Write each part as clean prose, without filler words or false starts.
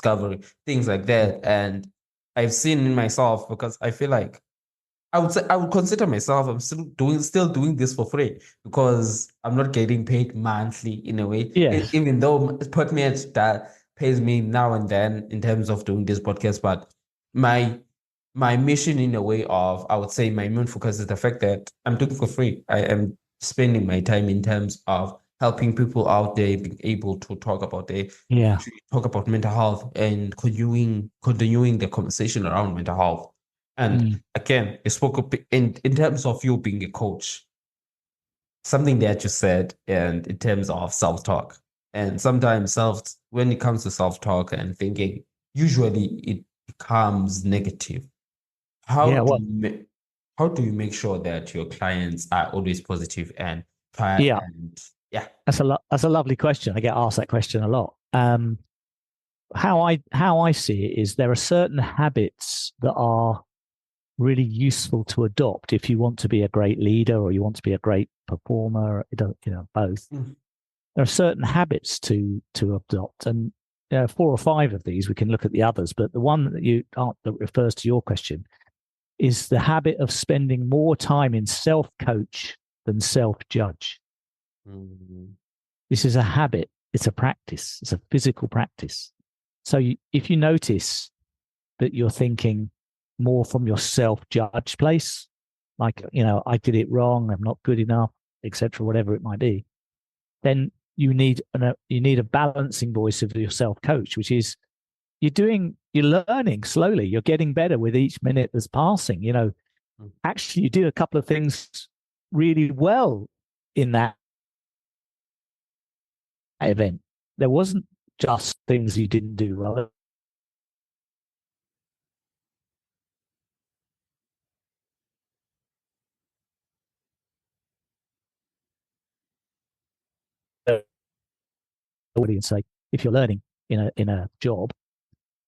self-discovery, things like that. And I've seen in myself, because I feel like I would say I would consider myself I'm still doing this for free, because I'm not getting paid monthly in a way. Yes. Even though Podmatch that pays me now and then in terms of doing this podcast, but my my mission in a way of, I would say, my main focus is the fact that I'm doing for free. I am spending my time in terms of helping people out there being able to talk about Yeah. actually talk about mental health and continuing the conversation around mental health. And Mm. again, you spoke in terms of you being a coach, something that you said, and in terms of self-talk. And sometimes when it comes to self-talk and thinking, usually it becomes negative. How Yeah. do Well, you make how do you make sure that your clients are always positive and try yeah, and yeah. that's a lovely question. I get asked that question a lot. How I see it is there are certain habits that are really useful to adopt if you want to be a great leader or you want to be a great performer, both. Mm, There are certain habits to adopt, and four or five of these we can look at the others, but the one that refers to your question is the habit of spending more time in self-coach than self-judge. mm, This is a habit. It's a practice. It's a physical practice. So if you notice that you're thinking more from your self-judge place, like, I did it wrong, I'm not good enough, etc., whatever it might be, then you need a balancing voice of your self-coach, which is you're learning slowly, you're getting better with each minute that's passing. mm. Actually, you did a couple of things really well in that event. There wasn't just things you didn't do well. And say, if you're learning in a job,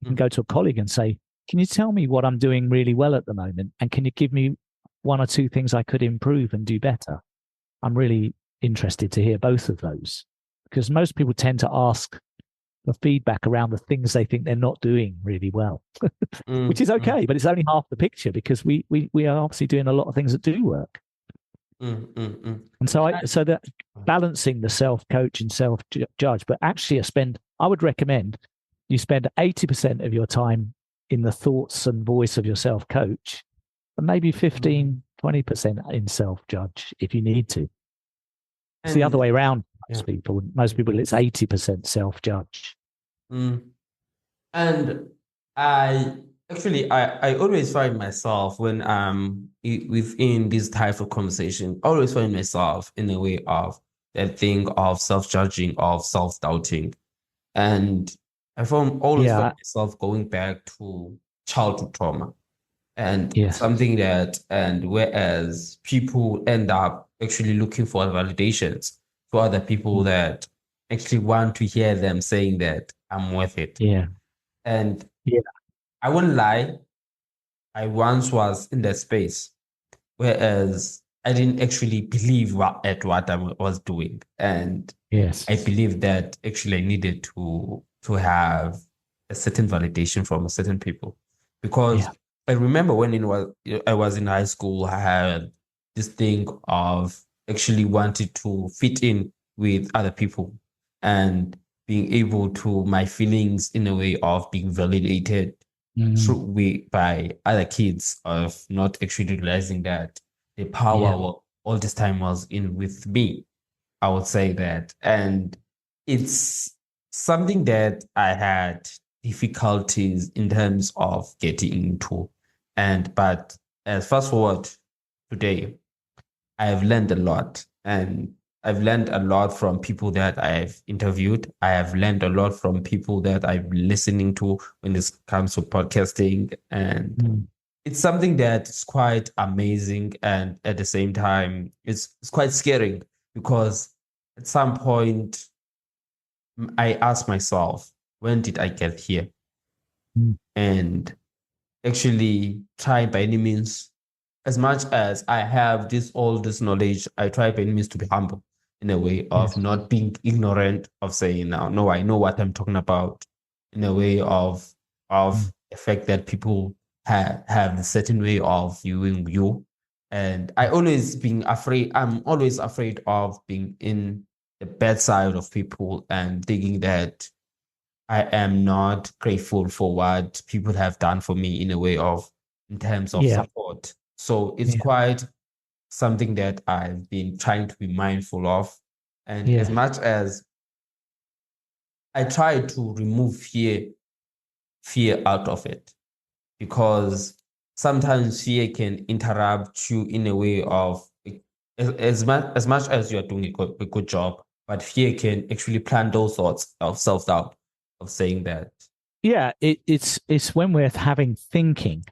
you can Mm. go to a colleague and say, "Can you tell me what I'm doing really well at the moment, and can you give me one or two things I could improve and do better?" I'm really interested to hear both of those, because most people tend to ask for feedback around the things they think they're not doing really well, which Mm, is mm, okay, but it's only half the picture, because we are obviously doing a lot of things that do work. And so I- so that balancing the self coach and self judge, but actually I would recommend you spend 80% of your time in the thoughts and voice of your self coach, and maybe mm. 15-20% in self judge if you need to. It's the other And way around. yeah. Most people, it's 80% self judge. Mm. And I always find myself when within this type of conversation, I always find myself in a way of that thing of self-judging, of self-doubting. And always find Yeah. myself going back to childhood trauma. And it's Yes. something and whereas people end up actually looking for validations to other people Mm. that actually want to hear them saying that I'm worth it. Yeah. And Yeah. I wouldn't lie, I once was in that space, whereas I didn't actually believe at what I was doing. And Yes. I believed that actually I needed to have a certain validation from a certain people. Because Yeah. I remember I was in high school, I had this thing of actually wanted to fit in with other people and being able to my feelings in a way of being validated through Mm. by other kids, of not actually realizing that the power Yeah. all this time was in with me. I would say that. And it's something that I had difficulties in terms of getting into. But as fast forward today, I have learned a lot. And I've learned a lot from people that I've interviewed. I have learned a lot from people that I've been listening to when it comes to podcasting. And Mm. it's something that is quite amazing. And at the same time, it's quite scary, because at some point I ask myself, when did I get here? Mm. And actually try by any means, as much as I have all this knowledge, I try by any means to be humble in a way of Yes. not being ignorant, of saying, now, no, I know what I'm talking about. in a way of the fact that people have a certain way of viewing you. And I'm always afraid of being in the bad side of people and thinking that I am not grateful for what people have done for me in a way of in terms of Yeah, support. So it's yeah, quite something that I've been trying to be mindful of. And as yeah, much as I try to remove fear out of it, because sometimes fear can interrupt you in a way of as much as you're doing a good job, but fear can actually plant those thoughts of self-doubt of saying that. yeah. It's when we're having thinking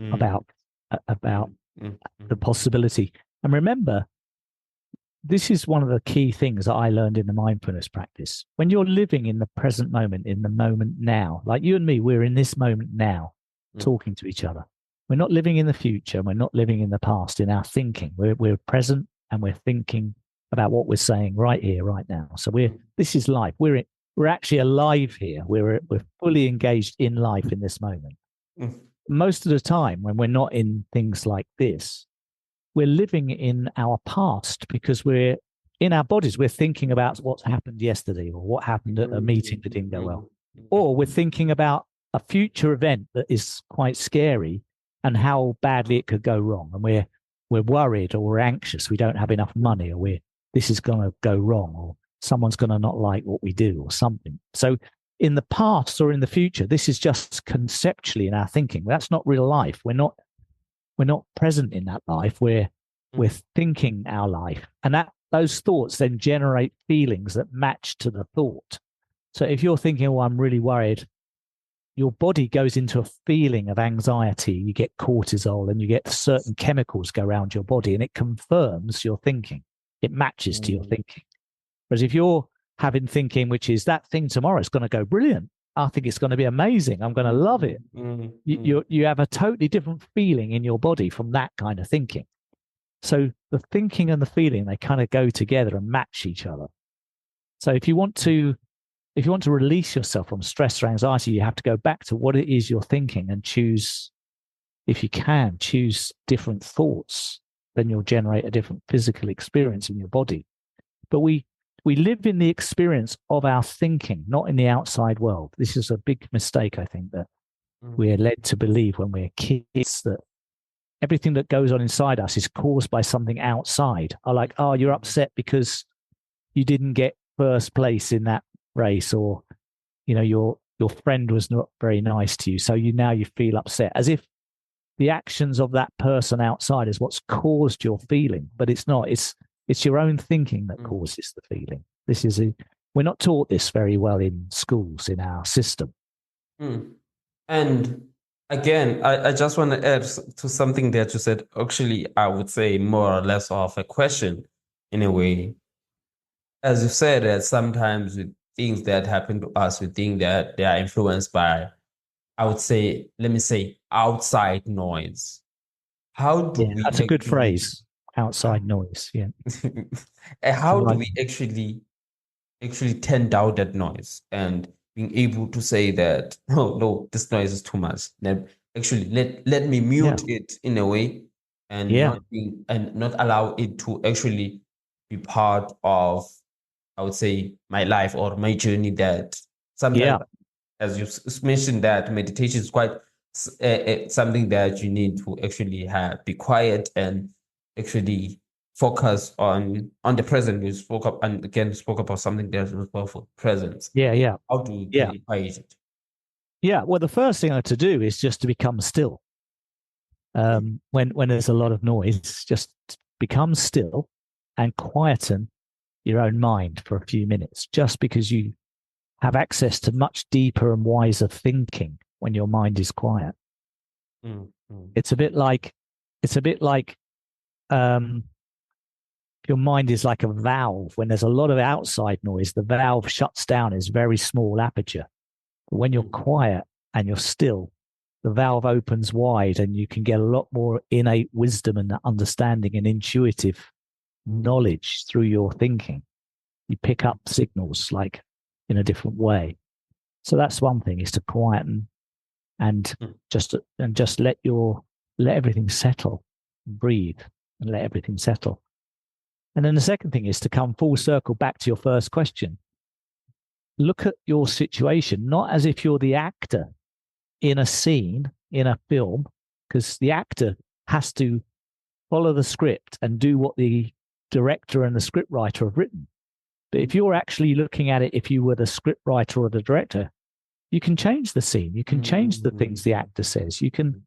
Mm, about about mm, mm, the mm, possibility. And remember, this is one of the key things that I learned in the mindfulness practice. When you're living in the present moment, in the moment now, like you and me, we're in this moment now, mm, talking to each other. We're not living in the future. We're not living in the past in our thinking. We're present and we're thinking about what we're saying right here, right now. So mm, this is life. We're actually alive here. We're fully engaged in life in this moment. mm, Most of the time, when we're not in things like this, we're living in our past because we're in our bodies. We're thinking about what's happened yesterday or what happened at a mm, meeting that mm, didn't go well. mm, mm, Or we're thinking about a future event that is quite scary and how badly it could go wrong. And we're worried or we're anxious. We don't have enough money or this is going to go wrong or someone's going to not like what we do or something. So in the past or in the future, this is just conceptually in our thinking. That's not real life. We're not present in that life. We're mm, thinking our life, and that those thoughts then generate feelings that match to the thought. So if you're thinking, "Oh, I'm really worried," your body goes into a feeling of anxiety. You get cortisol, and you get certain chemicals go around your body, and it confirms your thinking. It matches to your mm, thinking. Whereas if you're having thinking, which is that thing tomorrow is going to go brilliant. I think it's going to be amazing. I'm going to mm, love mm, it. mm, mm, You have a totally different feeling in your body from that kind of thinking. So the thinking and the feeling, they kind of go together and match each other. So if you want to release yourself from stress or anxiety, you have to go back to what it is you're thinking and choose, if you can, choose different thoughts. Then you'll generate a different physical experience in your body. But we live in the experience of our thinking, not in the outside world. This is a big mistake, I think, that mm, we're led to believe when we're kids, that everything that goes on inside us is caused by something outside. Are like, oh, you're upset because you didn't get first place in that race, or your friend was not very nice to you, so you feel upset, as if the actions of that person outside is what's caused your feeling. But it's not. It's your own thinking that mm, causes the feeling. We're not taught this very well in schools, in our system. mm. And again, I just want to add to something that you said. Actually, I would say more or less of a question in a way. As you said, that sometimes with things that happen to us, we think that they are influenced by, I would say, let me say, outside noise. How do Yeah, we that's a good actually, phrase. Outside noise. Yeah, it's the how do right. we actually turn down that noise and being able to say that, oh no, this noise is too much. Let me Yeah, mute it in a way and yeah, not allow it to actually be part of, I would say, my life or my journey. That sometimes, yeah, as you mentioned, that meditation is quite something that you need to actually have be quiet and actually focus on the present. We spoke up and again spoke about something that was powerful, presence. yeah, yeah, How do you yeah, get it quiet? yeah. Well, the first thing I had to do is just to become still. When there's a lot of noise, just become still and quieten your own mind for a few minutes, just because you have access to much deeper and wiser thinking when your mind is quiet. Mm, mm, It's a bit like it's a bit like um, your mind is like a valve. When there's a lot of outside noise, the valve shuts down its very small aperture. But when you're mm, quiet and you're still, the valve opens wide and you can get a lot more innate wisdom and understanding and intuitive mm, knowledge through your thinking. You pick up signals like in a different way. So that's one thing, is to quieten and just let everything settle, breathe and let everything settle. And then the second thing is to come full circle back to your first question. Look at your situation not as if you're the actor in a scene, in a film, because the actor has to follow the script and do what the director and the script writer have written. But if you're actually looking at it, if you were the script writer or the director, you can change the scene. You can change the things the actor says. You can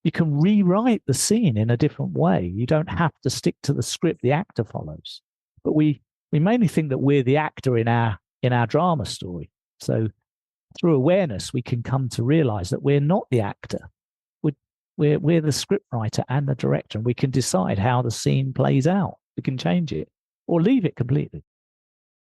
rewrite the scene in a different way. You don't have to stick to the script the actor follows. But we mainly think that we're the actor in our drama story. So through awareness, we can come to realize that we're not the actor. We're the script writer and the director, and we can decide how the scene plays out. We can change it or leave it completely.